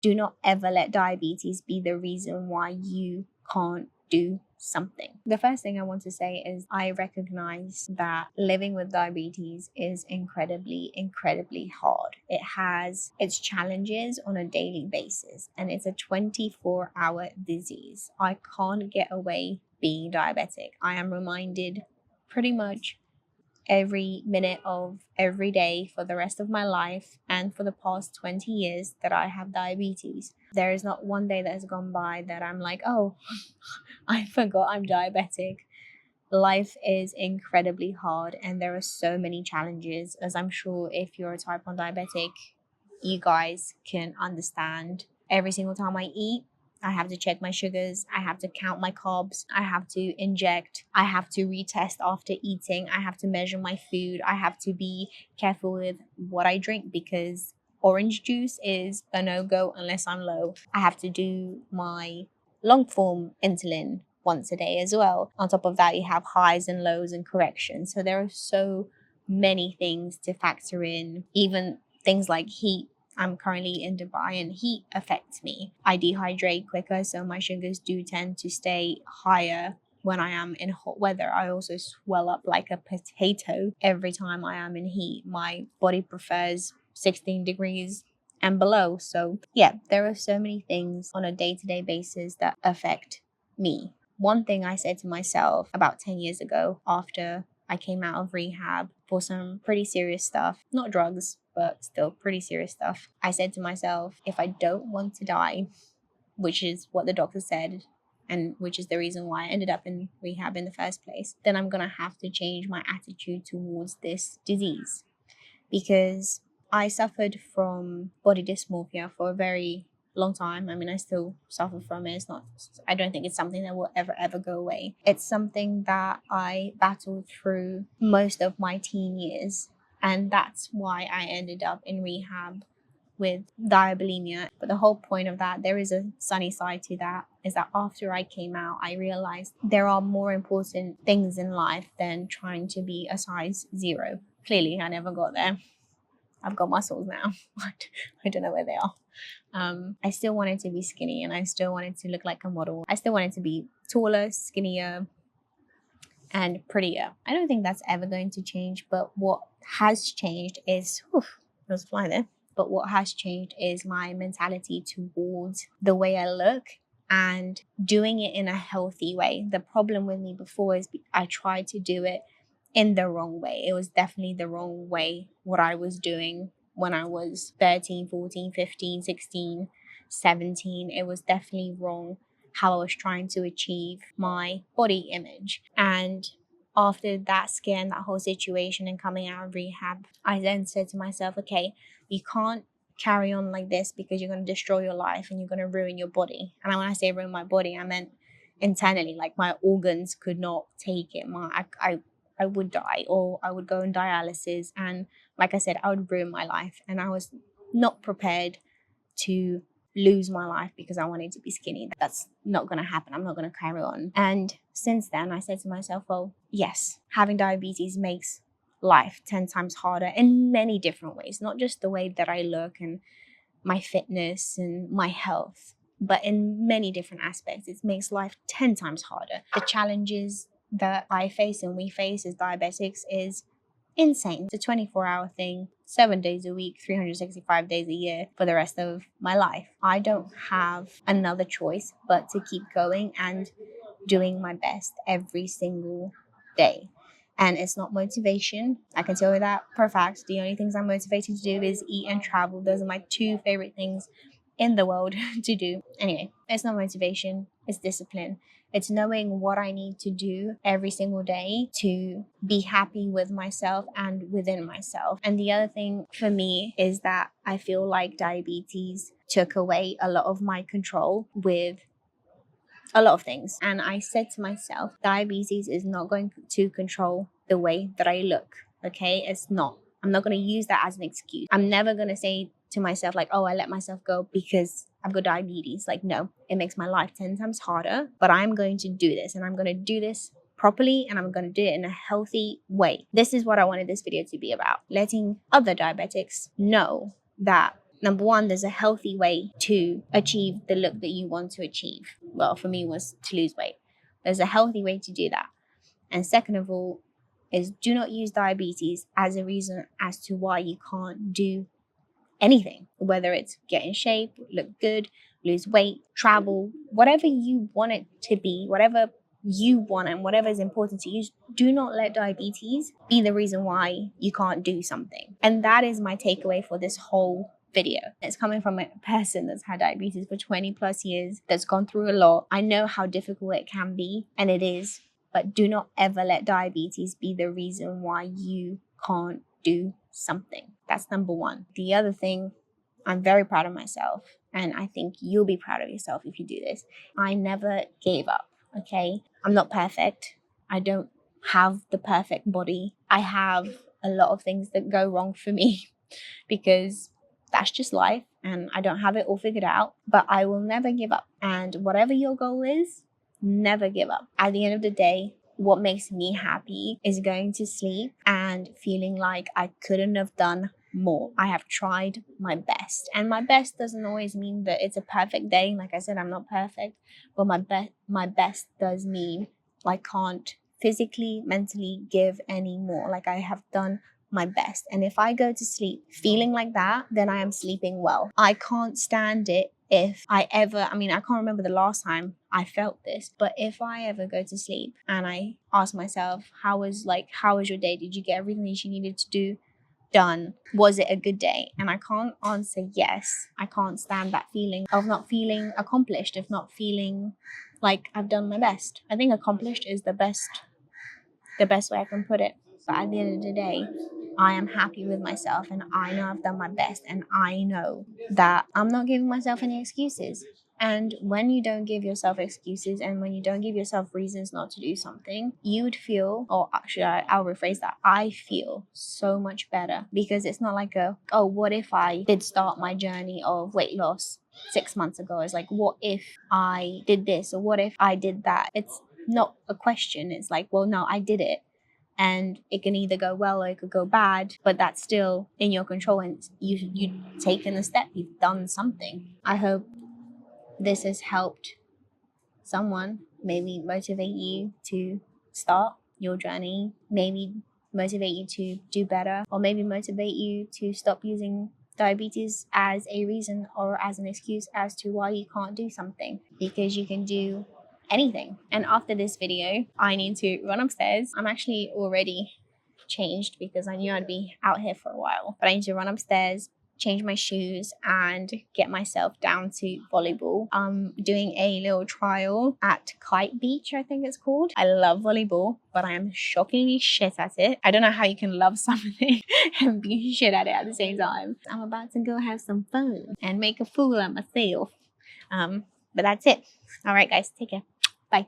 Do not ever let diabetes be the reason why you can't do something. The first thing I want to say is I recognize that living with diabetes is incredibly, incredibly hard. It has its challenges on a daily basis, and it's a 24-hour disease. I can't get away being diabetic. I am reminded pretty much every minute of every day for the rest of my life and for the past 20 years that I have diabetes. There is not one day that has gone by that I'm like, oh, I forgot I'm diabetic. Life is incredibly hard and there are so many challenges, as I'm sure if you're a type 1 diabetic, you guys can understand. Every single time I eat, I have to check my sugars, I have to count my carbs, I have to inject, I have to retest after eating, I have to measure my food, I have to be careful with what I drink because orange juice is a no-go unless I'm low. I have to do my long form insulin once a day as well. On top of that, you have highs and lows and corrections. So there are so many things to factor in, even things like heat. I'm currently in Dubai and heat affects me. I dehydrate quicker, so my sugars do tend to stay higher when I am in hot weather. I also swell up like a potato every time I am in heat. My body prefers 16 degrees and below. So yeah, there are so many things on a day-to-day basis that affect me. One thing I said to myself about 10 years ago after I came out of rehab for some pretty serious stuff, not drugs, but still pretty serious stuff. I said to myself, if I don't want to die, which is what the doctor said, and which is the reason why I ended up in rehab in the first place, then I'm going to have to change my attitude towards this disease. Because I suffered from body dysmorphia for a very long time. I mean, I still suffer from it. I don't think it's something that will ever go away. It's something that I battled through most of my teen years. And that's why I ended up in rehab with diabulimia. But the whole point of that, there is a sunny side to that, is that after I came out, I realized there are more important things in life than trying to be a size 0. Clearly, I never got there. I've got muscles now. I don't know where they are. I still wanted to be skinny and I still wanted to look like a model. I still wanted to be taller, skinnier, and prettier. I don't think that's ever going to change, but what has changed is, there was a fly there. But what has changed is my mentality towards the way I look and doing it in a healthy way. The problem with me before is I tried to do it in the wrong way. It was definitely the wrong way what I was doing when I was 13, 14, 15, 16, 17. It was definitely wrong how I was trying to achieve my body image. And after that scare and that whole situation and coming out of rehab, I then said to myself, okay, you can't carry on like this because you're going to destroy your life and you're going to ruin your body. And when I say ruin my body, I meant internally, like my organs could not take it. I would die, or I would go on dialysis, and like I said, I would ruin my life. And I was not prepared to lose my life because I wanted to be skinny. That's not going to happen. I'm not going to carry on. And since then, I said to myself, well, yes, having diabetes makes life 10 times harder in many different ways, not just the way that I look and my fitness and my health, but in many different aspects. It makes life 10 times harder. The challenges that I face and we face as diabetics is insane. It's a 24-hour thing, 7 days a week, 365 days a year for the rest of my life. I don't have another choice but to keep going and doing my best every single day. And it's not motivation. I can tell you that for a fact. The only things I'm motivated to do is eat and travel. Those are my 2 favorite things in the world to do. Anyway, it's not motivation, it's discipline. It's knowing what I need to do every single day to be happy with myself and within myself. And the other thing for me is that I feel like diabetes took away a lot of my control with a lot of things. And I said to myself, diabetes is not going to control the way that I look. Okay, it's not. I'm not going to use that as an excuse. I'm never going to say to myself like, oh, I let myself go because I've got diabetes. Like, no, it makes my life 10 times harder, but I'm going to do this, and I'm going to do this properly, and I'm going to do it in a healthy way. This is what I wanted this video to be about, letting other diabetics know that number one, there's a healthy way to achieve the look that you want to achieve. Well, for me, was to lose weight. There's a healthy way to do that. And second of all, is do not use diabetes as a reason as to why you can't do anything, whether it's get in shape, look good, lose weight, travel, whatever you want it to be, whatever you want and whatever is important to you. Do not let diabetes be the reason why you can't do something. And that is my takeaway for this whole video. It's coming from a person that's had diabetes for 20 plus years, that's gone through a lot. I know how difficult it can be, and it is, but do not ever let diabetes be the reason why you can't do something. That's number one. The other thing, I'm very proud of myself, and I think you'll be proud of yourself if you do this. I never gave up, okay? I'm not perfect. I don't have the perfect body. I have a lot of things that go wrong for me because that's just life, and I don't have it all figured out, but I will never give up. And whatever your goal is, never give up. At the end of the day, what makes me happy is going to sleep and feeling like I couldn't have done more. I have tried my best, and my best doesn't always mean that it's a perfect day. Like I said, I'm not perfect, but my best does mean I can't physically, mentally give any more. Like I have done my best. And if I go to sleep feeling like that, then I am sleeping well. I can't stand it if I can't remember the last time I felt this, but if I ever go to sleep and I ask myself, how was your day? Did you get everything that you needed to do done? Was it a good day? And I can't answer yes. I can't stand that feeling of not feeling accomplished, of not feeling like I've done my best. I think accomplished is the best way I can put it. But at the end of the day, I am happy with myself, and I know I've done my best, and I know that I'm not giving myself any excuses. And when you don't give yourself excuses, and when you don't give yourself reasons not to do something, you would feel, or actually I'll rephrase that, I feel so much better, because it's not like what if I did start my journey of weight loss 6 months ago? It's like, what if I did this, or what if I did that? It's not a question. It's like, well, no, I did it. And it can either go well or it could go bad, but that's still in your control, and you've taken a step, you've done something. I hope this has helped someone, maybe motivate you to start your journey, maybe motivate you to do better, or maybe motivate you to stop using diabetes as a reason or as an excuse as to why you can't do something, because you can do anything. And after this video, I need to run upstairs. I'm actually already changed because I knew I'd be out here for a while, but I need to run upstairs, change my shoes, and get myself down to volleyball. I'm doing a little trial at Kite Beach, I think it's called. I love volleyball, but I am shockingly shit at it. I don't know how you can love something and be shit at it at the same time. I'm about to go have some fun and make a fool of myself. But that's it. All right, guys, take care. Bye.